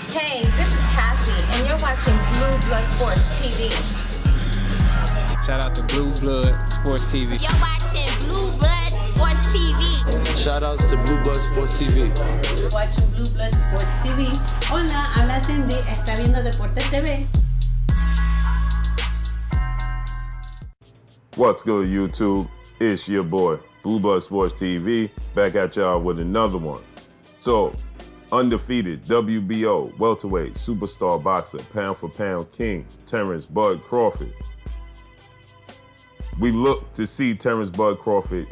Hey, this is Cassie, and you're watching Blue Blood Sports TV. Shout out to Blue Blood Sports TV. You're watching Blue Blood Sports TV. Shout outs to Blue Blood Sports TV. You're watching Blue Blood Sports TV. Hola, habla Cindy, está viendo Deportes TV. What's good, YouTube? It's your boy, Blue Blood Sports TV, back at y'all with another one. So, undefeated WBO welterweight superstar boxer, pound for pound king, Terence Bud Crawford. We look to see Terence Bud Crawford,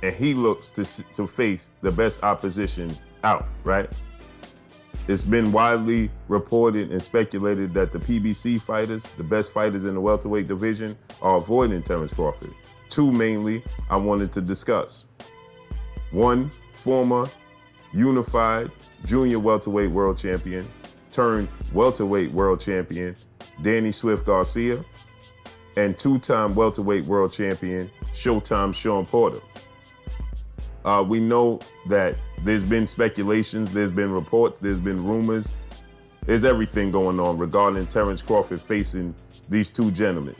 and he looks to face the best opposition out, right? It's been widely reported and speculated that the PBC fighters, the best fighters in the welterweight division, are avoiding Terence Crawford. Two mainly I wanted to discuss. One, former unified junior welterweight world champion turned welterweight world champion Danny Swift Garcia, and two-time welterweight world champion Showtime Shawn Porter. We know that there's been speculations, there's been reports, there's been rumors, there's everything going on regarding Terence Crawford facing these two gentlemen.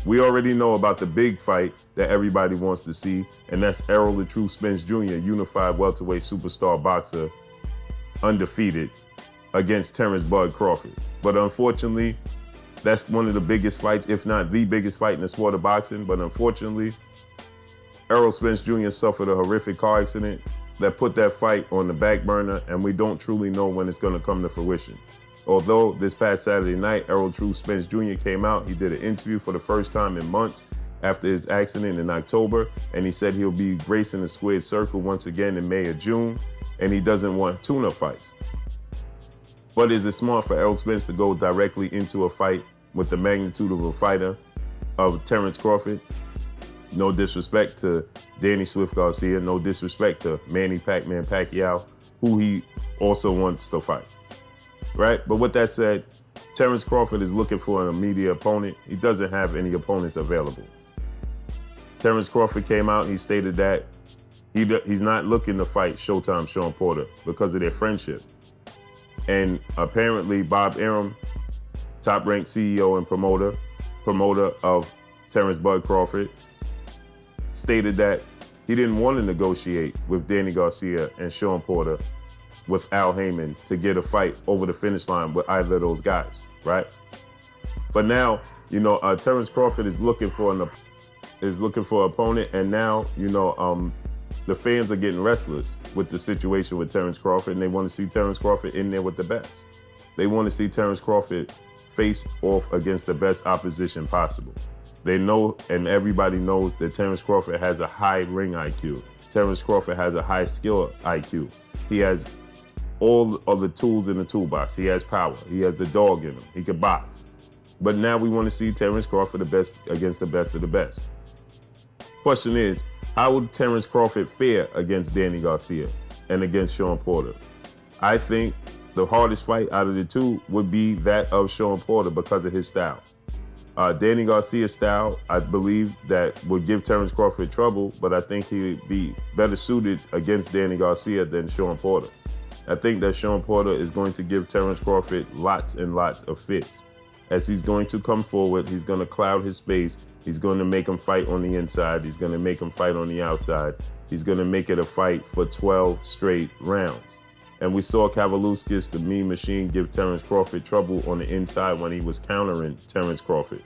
We already know about the big fight that everybody wants to see, and that's Errol Spence Jr., unified welterweight superstar boxer, undefeated, against Terence Bud Crawford. But unfortunately, that's one of the biggest fights, if not the biggest fight in the sport of boxing. But unfortunately, Errol Spence Jr. suffered a horrific car accident that put that fight on the back burner, and we don't truly know when it's going to come to fruition. Although this past Saturday night, Errol Spence Jr. came out, he did an interview for the first time in months after his accident in October, and he said he'll be gracing the squared circle once again in May or June, and he doesn't want tune-up fights. But is it smart for Errol Spence to go directly into a fight with the magnitude of a fighter of Terence Crawford? No disrespect to Danny Swift Garcia, no disrespect to Manny Pac-Man Pacquiao, who he also wants to fight, right? But with that said, Terence Crawford is looking for an immediate opponent. He doesn't have any opponents available. Terence Crawford came out and he stated that he's not looking to fight Showtime Shawn Porter because of their friendship. And apparently Bob Arum, top-ranked CEO and promoter of Terence Bud Crawford, stated that he didn't want to negotiate with Danny Garcia and Shawn Porter with Al Heyman to get a fight over the finish line with either of those guys, right? But now, Terence Crawford is looking for an opponent, and now, the fans are getting restless with the situation with Terence Crawford, and they want to see Terence Crawford in there with the best. They want to see Terence Crawford face off against the best opposition possible. They know, and everybody knows, that Terence Crawford has a high ring IQ. Terence Crawford has a high skill IQ. He has all of the tools in the toolbox. He has power. He has the dog in him. He can box. But now we want to see Terence Crawford the best against the best of the best. Question is, how would Terence Crawford fare against Danny Garcia and against Shawn Porter? I think the hardest fight out of the two would be that of Shawn Porter because of his style. Danny Garcia's style, I believe, that would give Terence Crawford trouble, but I think he would be better suited against Danny Garcia than Shawn Porter. I think that Shawn Porter is going to give Terence Crawford lots and lots of fits. As he's going to come forward, he's going to cloud his space. He's going to make him fight on the inside. He's going to make him fight on the outside. He's going to make it a fight for 12 straight rounds. And we saw Kavaluskas, the Mean Machine, give Terence Crawford trouble on the inside when he was countering Terence Crawford.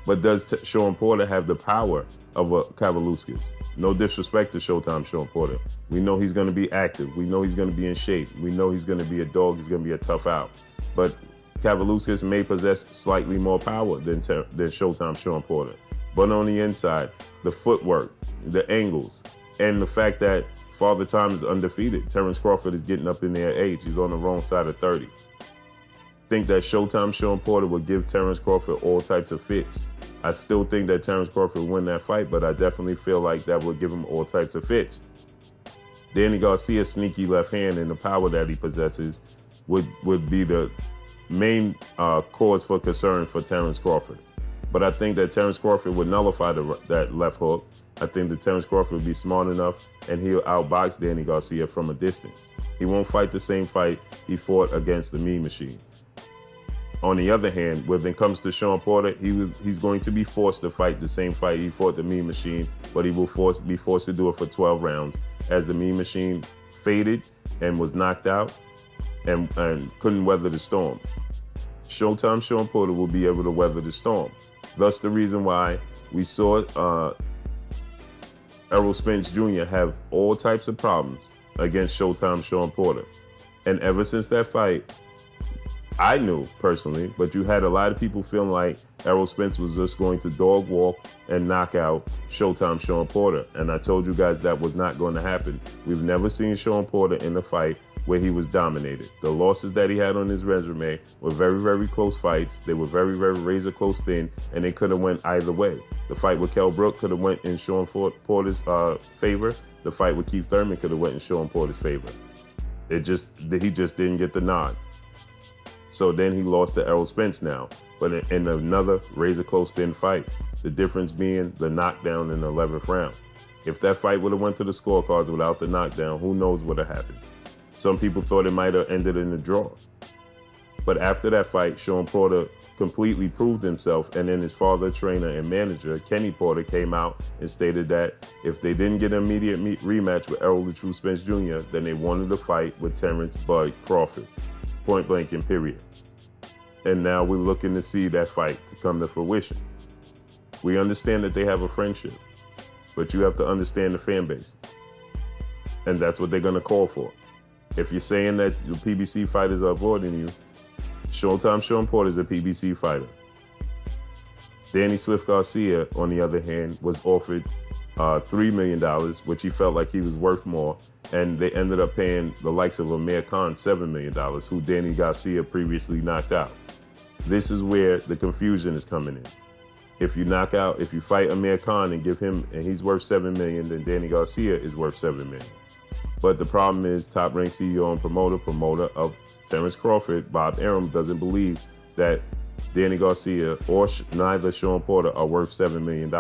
But does Shawn Porter have the power of a Kavaluskas? No disrespect to Showtime Shawn Porter. We know he's going to be active. We know he's going to be in shape. We know he's going to be a dog. He's going to be a tough out. But Kavaluskas may possess slightly more power than Showtime Shawn Porter. But on the inside, the footwork, the angles, and the fact that Father Time is undefeated. Terence Crawford is getting up in their age. He's on the wrong side of 30. Think that Showtime Shawn Porter will give Terence Crawford all types of fits. I still think that Terence Crawford will win that fight, but I definitely feel like that will give him all types of fits. Danny Garcia's sneaky left hand and the power that he possesses would be the main cause for concern for Terence Crawford. But I think that Terence Crawford would nullify that left hook. I think that Terence Crawford would be smart enough and he'll outbox Danny Garcia from a distance. He won't fight the same fight he fought against the Mean Machine. On the other hand, when it comes to Shawn Porter, he's going to be forced to fight the same fight he fought the Mean Machine, but he will be forced to do it for 12 rounds, as the Mean Machine faded and was knocked out and couldn't weather the storm. Showtime Shawn Porter will be able to weather the storm. Thus the reason why we saw Errol Spence Jr. have all types of problems against Showtime Shawn Porter. And ever since that fight, I knew personally, but you had a lot of people feeling like Errol Spence was just going to dog walk and knock out Showtime Shawn Porter. And I told you guys that was not going to happen. We've never seen Shawn Porter in a fight where he was dominated. The losses that he had on his resume were very, very close fights. They were very, very razor close thin, and they could have went either way. The fight with Kell Brook could have went in Shawn Porter's favor. The fight with Keith Thurman could have went in Shawn Porter's favor. He just didn't get the nod. So then he lost to Errol Spence now, but in another razor close thin fight. The difference being the knockdown in the 11th round. If that fight would have went to the scorecards without the knockdown, who knows what would have happened. Some people thought it might have ended in a draw. But after that fight, Shawn Porter completely proved himself, and then his father, trainer, and manager, Kenny Porter, came out and stated that if they didn't get an immediate rematch with Errol the True Spence Jr., then they wanted to fight with Terence Bud Crawford. Point blank and period. And now we're looking to see that fight to come to fruition. We understand that they have a friendship, but you have to understand the fan base. And that's what they're going to call for. If you're saying that the PBC fighters are avoiding you, Showtime Shawn Porter is a PBC fighter. Danny Swift Garcia, on the other hand, was offered $3 million, which he felt like he was worth more, and they ended up paying the likes of Amir Khan $7 million, who Danny Garcia previously knocked out. This is where the confusion is coming in. If you fight Amir Khan and give him, and he's worth $7 million, then Danny Garcia is worth $7 million. But the problem is, top-ranked CEO and promoter of Terence Crawford, Bob Arum, doesn't believe that Danny Garcia or neither Shawn Porter are worth $7 million.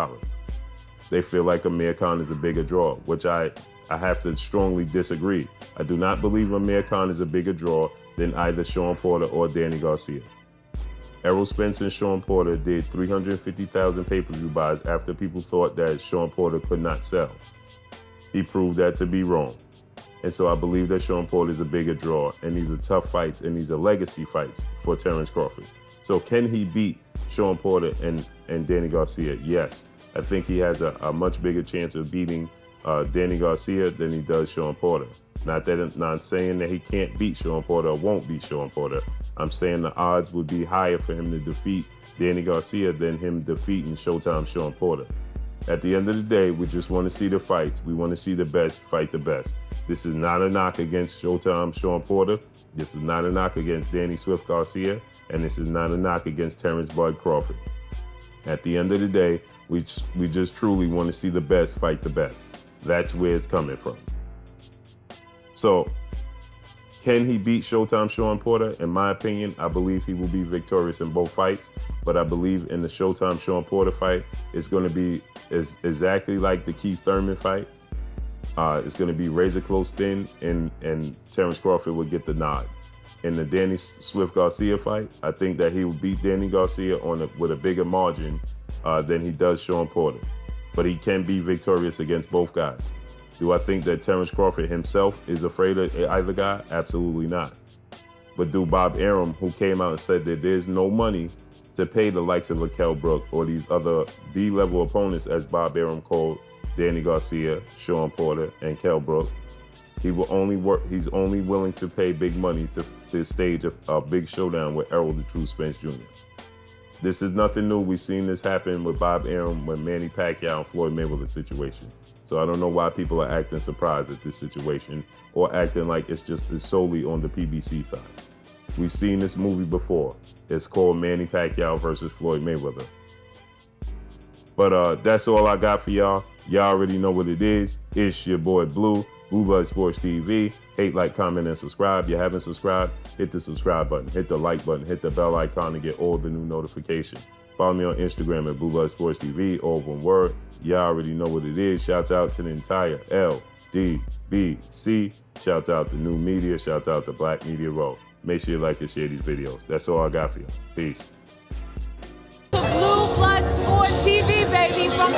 They feel like Amir Khan is a bigger draw, which I have to strongly disagree. I do not believe Amir Khan is a bigger draw than either Shawn Porter or Danny Garcia. Errol Spence and Shawn Porter did 350,000 pay-per-view buys after people thought that Shawn Porter could not sell. He proved that to be wrong. And so I believe that Shawn Porter is a bigger draw, and these are tough fights, and these are legacy fights for Terence Crawford. So can he beat Shawn Porter and Danny Garcia? Yes. I think he has a much bigger chance of beating Danny Garcia than he does Shawn Porter. Not saying that he can't beat Shawn Porter or won't beat Shawn Porter. I'm saying the odds would be higher for him to defeat Danny Garcia than him defeating Showtime Shawn Porter. At the end of the day, we just want to see the fights. We want to see the best fight the best. This is not a knock against Showtime Shawn Porter. This is not a knock against Danny Swift Garcia. And this is not a knock against Terence Bud Crawford. At the end of the day, we just truly want to see the best fight the best. That's where it's coming from. So, can he beat Showtime Shawn Porter? In my opinion, I believe he will be victorious in both fights. But I believe in the Showtime Shawn Porter fight, it's going to be exactly like the Keith Thurman fight. It's going to be razor close thin, and Terence Crawford will get the nod. In the Danny Swift Garcia fight, I think that he will beat Danny Garcia with a bigger margin than he does Shawn Porter. But he can be victorious against both guys. Do I think that Terence Crawford himself is afraid of either guy? Absolutely not. But do Bob Arum, who came out and said that there's no money to pay the likes of a Kell Brook or these other B-level opponents, as Bob Arum called Danny Garcia, Shawn Porter, and Kell Brook, he's only willing to pay big money to stage a big showdown with Errol the True Spence Jr. This is nothing new. We've seen this happen with Bob Arum, with Manny Pacquiao and Floyd Mayweather situation. So I don't know why people are acting surprised at this situation or acting like it's solely on the PBC side. We've seen this movie before. It's called Manny Pacquiao versus Floyd Mayweather. But that's all I got for y'all. Y'all already know what it is. It's your boy Blue Blood Sports TV. Hate, like, comment, and subscribe. If you haven't subscribed, hit the subscribe button, hit the like button, hit the bell icon to get all the new notifications. Follow me on Instagram at Blue Blood Sports TV, all one word. Y'all already know what it is. Shout out to the entire LDS HDBC. Shouts out to New Media. Shouts out to Black Media Row. Make sure you like and share these videos. That's all I got for you. Peace. Blue Blood Sport TV, baby, from